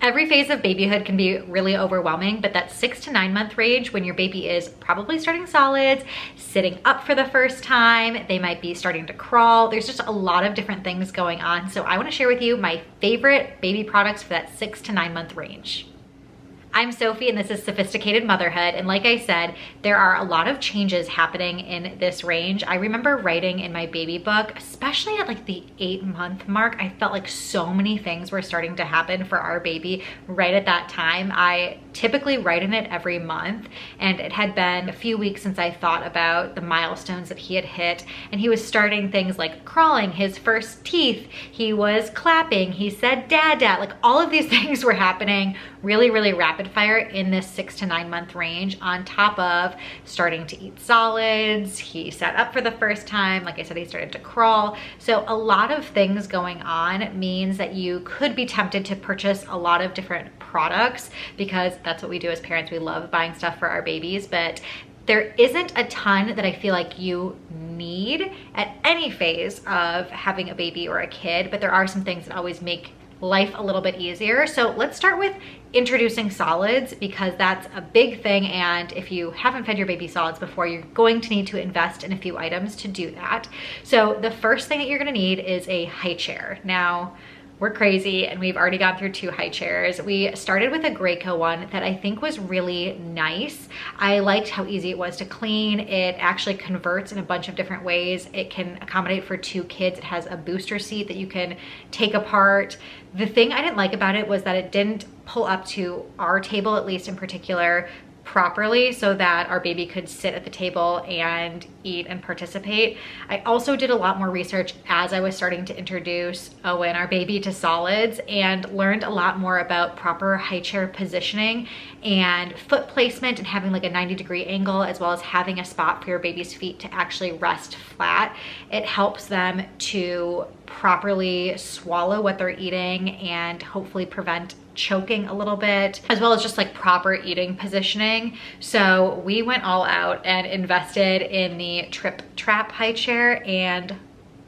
Every phase of babyhood can be really overwhelming, but that 6 to 9 month range, when your baby is probably starting solids, sitting up for the first time, they might be starting to crawl. There's just a lot of different things going on. So I want to share with you my favorite baby products for that 6 to 9 month range. I'm Sophie and this is Sophisticated Motherhood, and like I said, there are a lot of changes happening in this range. I remember writing in my baby book, especially at like the 8-month mark, I felt like so many things were starting to happen for our baby right at that time. I typically write in it every month, and it had been a few weeks since I thought about the milestones that he had hit, and he was starting things like crawling, his first teeth, he was clapping, he said dada, like all of these things were happening really rapid fire in this 6 to 9 month range, on top of starting to eat solids. He sat up for the first time. Like I said, he started to crawl. So a lot of things going on means that you could be tempted to purchase a lot of different products, because that's what we do as parents. We love buying stuff for our babies, but there isn't a ton that I feel like you need at any phase of having a baby or a kid, but there are some things that always make life a little bit easier. So let's start with introducing solids, because that's a big thing, and if you haven't fed your baby solids before, you're going to need to invest in a few items to do that. So the first thing that you're going to need is a high chair. Now, we're crazy and we've already gone through 2 high chairs. We started with a Graco one that I think was really nice. I liked how easy it was to clean. It actually converts in a bunch of different ways. It can accommodate for 2 kids. It has a booster seat that you can take apart. The thing I didn't like about it was that it didn't pull up to our table, at least in particular, properly, so that our baby could sit at the table and eat and participate. I also did a lot more research as I was starting to introduce Owen, our baby, to solids, and learned a lot more about proper high chair positioning and foot placement, and having like a 90-degree angle, as well as having a spot for your baby's feet to actually rest flat. It helps them to properly swallow what they're eating and hopefully prevent choking a little bit, as well as just like proper eating positioning. So we went all out and invested in the Trip Trap high chair and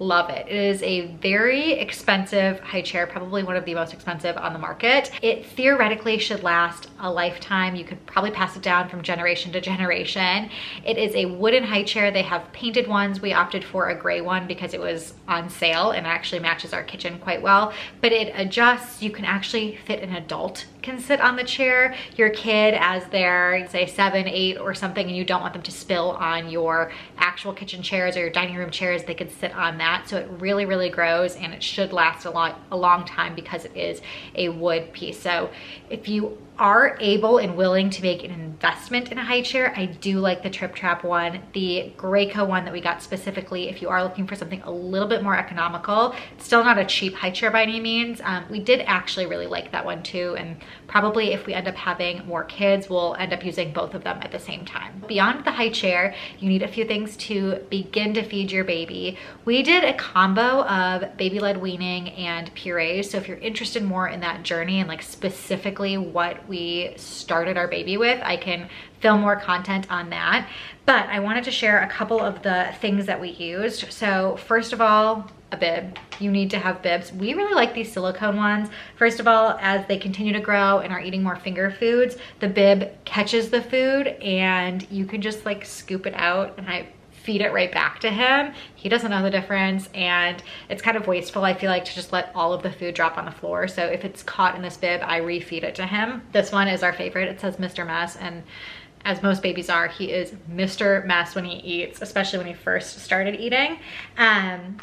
love it. It is a very expensive high chair, probably one of the most expensive on the market. It theoretically should last a lifetime. You could probably pass it down from generation to generation. It is a wooden high chair. They have painted ones. We opted for a gray one because it was on sale and actually matches our kitchen quite well, but it adjusts. You can actually fit an adult can sit on the chair. Your kid, as they're say 7, 8 or something, and you don't want them to spill on your actual kitchen chairs or your dining room chairs, they could sit on that. So it really grows, and it should last a long time because it is a wood piece. So if you are able and willing to make an investment in a high chair, I do like the Trip Trap one. The Graco one that we got specifically, if you are looking for something a little bit more economical, it's still not a cheap high chair by any means. We did actually really like that one too, and probably if we end up having more kids, we'll end up using both of them at the same time. Beyond the high chair, you need a few things to begin to feed your baby. We did a combo of baby-led weaning and purees. So if you're interested more in that journey and like specifically what we started our baby with, I can film more content on that. But I wanted to share a couple of the things that we used. So first of all, a bib. You need to have bibs. We really like these silicone ones. First of all, as they continue to grow and are eating more finger foods, the bib catches the food and you can just like scoop it out, and I feed it right back to him. He doesn't know the difference, and it's kind of wasteful, I feel like, to just let all of the food drop on the floor. So if it's caught in this bib, I refeed it to him. This one is our favorite. It says Mr. Mess, and as most babies are, he is Mr. Mess when he eats, especially when he first started eating.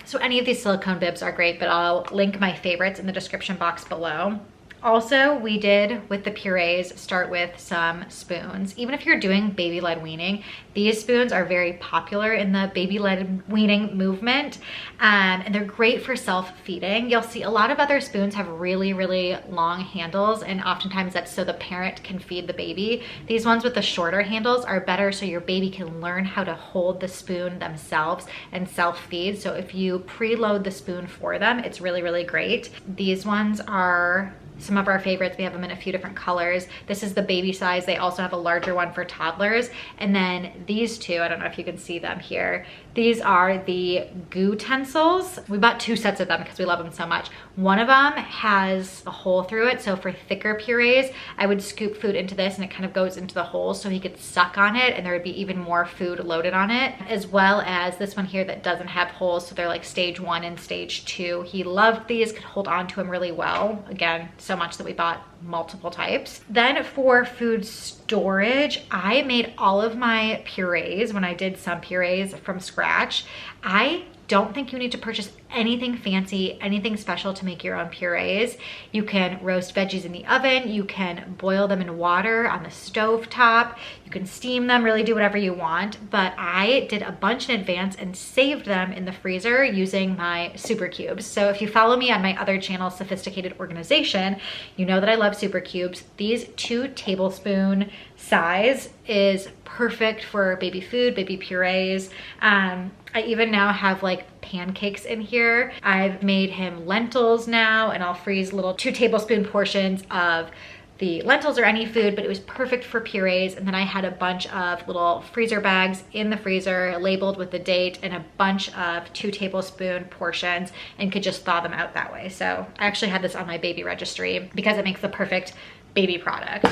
So any of these silicone bibs are great, but I'll link my favorites in the description box below. Also, we did, with the purees, start with some spoons. Even if you're doing baby-led weaning, these spoons are very popular in the baby-led weaning movement, and they're great for self-feeding. You'll see a lot of other spoons have really long handles, and oftentimes that's so the parent can feed the baby. These ones with the shorter handles are better so your baby can learn how to hold the spoon themselves and self-feed. So if you preload the spoon for them, it's really great. These ones are some of our favorites. We have them in a few different colors. This is the baby size. They also have a larger one for toddlers. And then these two, I don't know if you can see them here. These are the goo utensils. We bought 2 sets of them because we love them so much. One of them has a hole through it. So for thicker purees, I would scoop food into this and it kind of goes into the hole so he could suck on it and there would be even more food loaded on it. As well as this one here that doesn't have holes. So they're like stage 1 and stage 2. He loved these, could hold on to them really well. Again, so much that we bought multiple types. Then for food storage, I made all of my purees when I did some purees from scratch. I don't think you need to purchase anything fancy, anything special to make your own purees. You can roast veggies in the oven. You can boil them in water on the stove top. You can steam them, really do whatever you want. But I did a bunch in advance and saved them in the freezer using my super cubes. So if you follow me on my other channel, Sophisticated Organization, you know that I love super cubes. These 2 tablespoon size is perfect for baby food, baby purees. I even now have like pancakes in here. I've made him lentils now, and I'll freeze little 2 tablespoon portions of the lentils or any food, but it was perfect for purees. And then I had a bunch of little freezer bags in the freezer labeled with the date and a bunch of 2 tablespoon portions and could just thaw them out that way. So I actually had this on my baby registry because it makes the perfect baby product.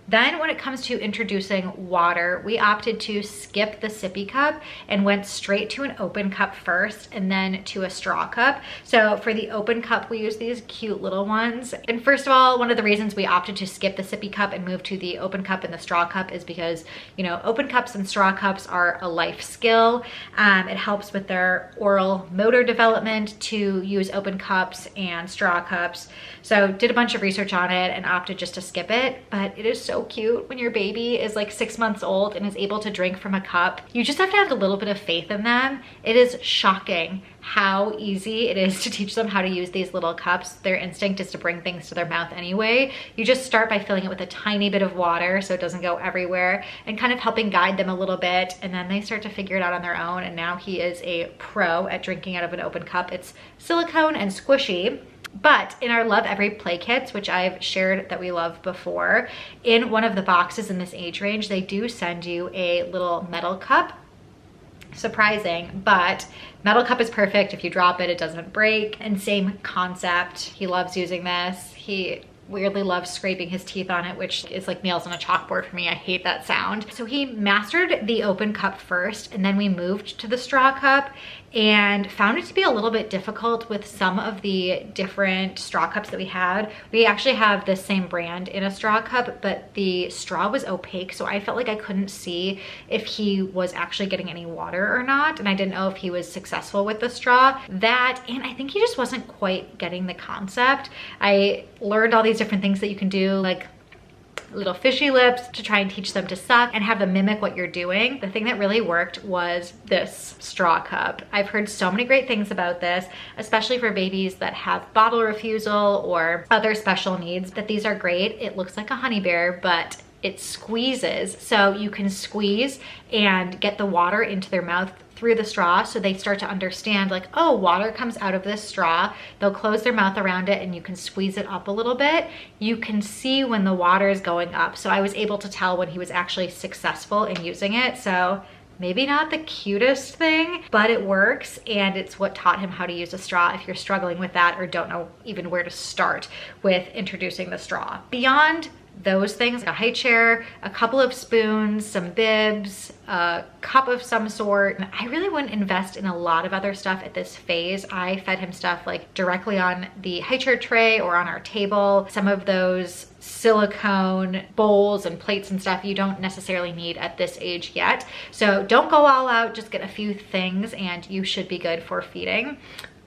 Then when it comes to introducing water, we opted to skip the sippy cup and went straight to an open cup first and then to a straw cup. So for the open cup, we use these cute little ones. And first of all, one of the reasons we opted to skip the sippy cup and move to the open cup and the straw cup is because, you know, open cups and straw cups are a life skill. It helps with their oral motor development to use open cups and straw cups. So did a bunch of research on it and opted just to skip it, but it is so cute when your baby is like 6 months old and is able to drink from a cup. You just have to have a little bit of faith in them. It is shocking how easy it is to teach them how to use these little cups. Their instinct is to bring things to their mouth anyway. You just start by filling it with a tiny bit of water so it doesn't go everywhere and kind of helping guide them a little bit, and then they start to figure it out on their own. And now he is a pro at drinking out of an open cup. It's silicone and squishy. But in our Love Every Play kits, which I've shared that we love before, in one of the boxes in this age range, they do send you a little metal cup. Surprising, but metal cup is perfect. If you drop it, it doesn't break. And same concept. He loves using this. He weirdly loves scraping his teeth on it, which is like nails on a chalkboard for me. I hate that sound. So he mastered the open cup first, and then we moved to the straw cup and found it to be a little bit difficult with some of the different straw cups that we had. We actually have the same brand in a straw cup, but the straw was opaque, so I felt like I couldn't see if he was actually getting any water or not, and I didn't know if he was successful with the straw. That, and I think he just wasn't quite getting the concept. I learned all these different things that you can do, like little fishy lips to try and teach them to suck and have them mimic what you're doing. The thing that really worked was this straw cup. I've heard so many great things about this, especially for babies that have bottle refusal or other special needs, that these are great. It looks like a honey bear, but it squeezes. So you can squeeze and get the water into their mouth through the straw, so they start to understand like, oh, water comes out of this straw. They'll close their mouth around it and you can squeeze it up a little bit. You can see when the water is going up. So I was able to tell when he was actually successful in using it. So maybe not the cutest thing, but it works, and it's what taught him how to use a straw if you're struggling with that or don't know even where to start with introducing the straw. Beyond those things, a high chair, a couple of spoons, some bibs, a cup of some sort. I really wouldn't invest in a lot of other stuff at this phase. I fed him stuff like directly on the high chair tray or on our table. Some of those silicone bowls and plates and stuff you don't necessarily need at this age yet. So don't go all out, just get a few things and you should be good for feeding.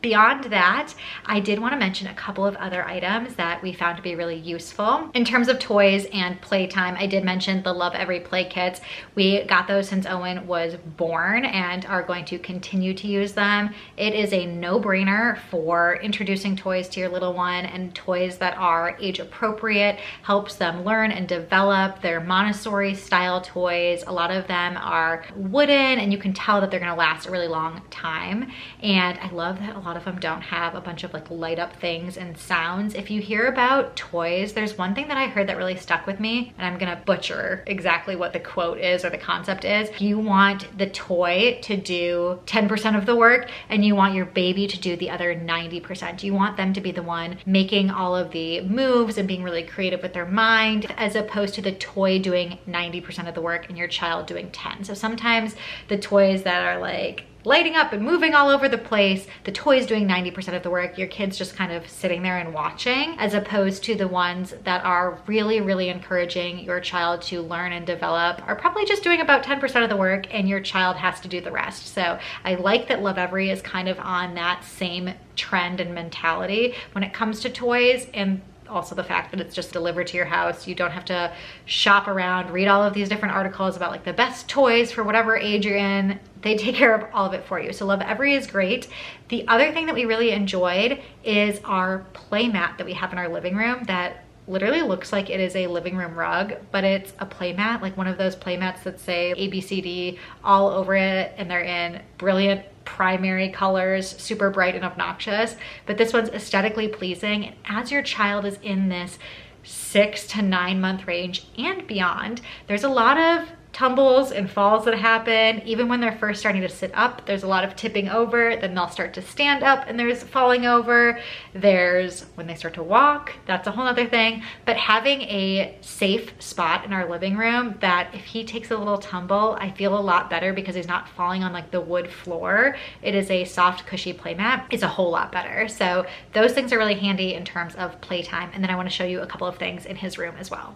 Beyond that, I did want to mention a couple of other items that we found to be really useful. In terms of toys and playtime, I did mention the Love Every Play kits. We got those since Owen was born and are going to continue to use them. It is a no-brainer for introducing toys to your little one, and toys that are age appropriate, helps them learn and develop. They're Montessori style toys. A lot of them are wooden and you can tell that they're going to last a really long time. And I love that a lot lot of them don't have a bunch of like light up things and sounds. If you hear about toys, there's one thing that I heard that really stuck with me, and I'm gonna butcher exactly what the quote is or the concept is. You want the toy to do 10% of the work and you want your baby to do the other 90%. You want them to be the one making all of the moves and being really creative with their mind, as opposed to the toy doing 90% of the work and your child doing 10. So sometimes the toys that are like lighting up and moving all over the place, the toys doing 90% of the work, your kid's just kind of sitting there and watching, as opposed to the ones that are really encouraging your child to learn and develop are probably just doing about 10% of the work and your child has to do the rest. So I like that Lovevery is kind of on that same trend and mentality when it comes to toys, and also the fact that it's just delivered to your house. You don't have to shop around, read all of these different articles about like the best toys for whatever age you're in. They take care of all of it for you. So Lovevery is great. The other thing that we really enjoyed is our play mat that we have in our living room that literally looks like it is a living room rug, but it's a play mat, like one of those play mats that say ABCD all over it, and they're in brilliant primary colors, super bright and obnoxious. But this one's aesthetically pleasing, and as your child is in this 6 to 9 month range and beyond, there's a lot of tumbles and falls that happen. Even when they're first starting to sit up, there's a lot of tipping over, then they'll start to stand up and there's falling over. There's when they start to walk, that's a whole other thing. But having a safe spot in our living room that if he takes a little tumble, I feel a lot better because he's not falling on like the wood floor. It is a soft, cushy play mat. It's a whole lot better. So those things are really handy in terms of playtime. And then I want to show you a couple of things in his room as well.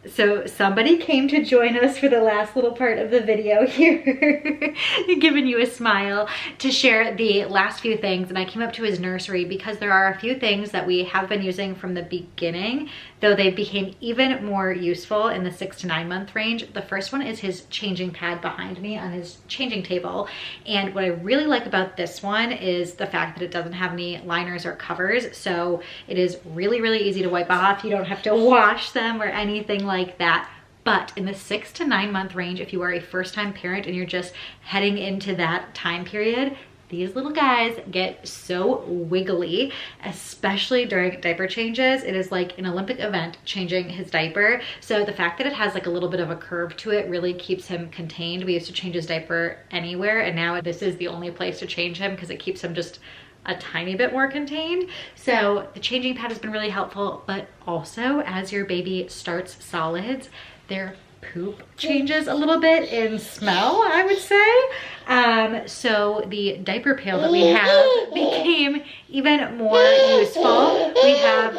So somebody came to join us for the last little part of the video here, giving you a smile, to share the last few things. And I came up to his nursery because there are a few things that we have been using from the beginning, though they became even more useful in the 6 to 9 month range. The first one is his changing pad behind me on his changing table. And what I really like about this one is the fact that it doesn't have any liners or covers. So it is really easy to wipe off. You don't have to wash them or anything like that. But in the 6 to 9 month range, if you are a first-time parent and you're just heading into that time period, these little guys get so wiggly, especially during diaper changes. It is like an Olympic event changing his diaper. So the fact that it has like a little bit of a curve to it really keeps him contained. We used to change his diaper anywhere, and now this is the only place to change him because it keeps him just a tiny bit more contained. So the changing pad has been really helpful, but also as your baby starts solids, their poop changes a little bit in smell, I would say. So the diaper pail that we have became even more useful. We have,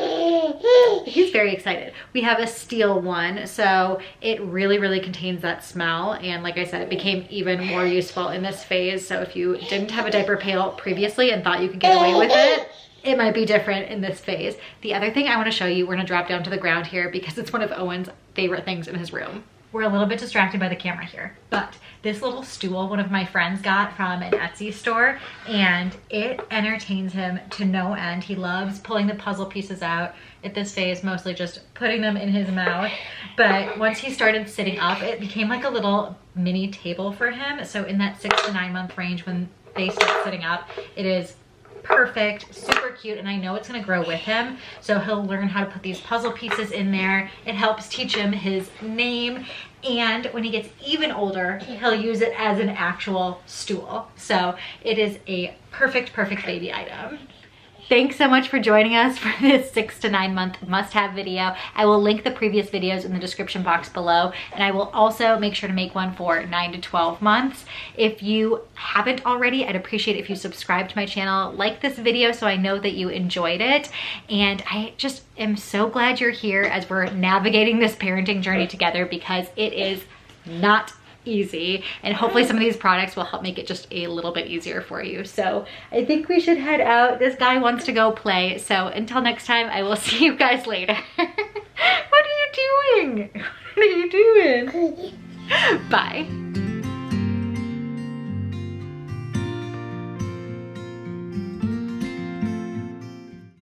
he's very excited. We have a steel one, so it really contains that smell. And like I said, it became even more useful in this phase. So if you didn't have a diaper pail previously and thought you could get away with it, it might be different in this phase. The other thing I want to show you, we're gonna drop down to the ground here because it's one of Owen's favorite things in his room. We're a little bit distracted by the camera here, but this little stool one of my friends got from an Etsy store, and it entertains him to no end. He loves pulling the puzzle pieces out. At this phase, mostly just putting them in his mouth. But once he started sitting up, it became like a little mini table for him. So in that 6 to 9 month range, when they start sitting up, it is perfect, super cute, and I know it's gonna grow with him. So he'll learn how to put these puzzle pieces in there. It helps teach him his name. And when he gets even older, he'll use it as an actual stool. So it is a perfect baby item. Thanks so much for joining us for this 6 to 9 month must-have video. I will link the previous videos in the description box below, and I will also make sure to make one for 9 to 12 months. If you haven't already, I'd appreciate it if you subscribe to my channel, like this video so I know that you enjoyed it. And I just am so glad you're here as we're navigating this parenting journey together, because it is not easy, and hopefully some of these products will help make it just a little bit easier for you. So I think we should head out. This guy wants to go play, so until next time, I will see you guys later. What are you doing? What are you doing? Bye.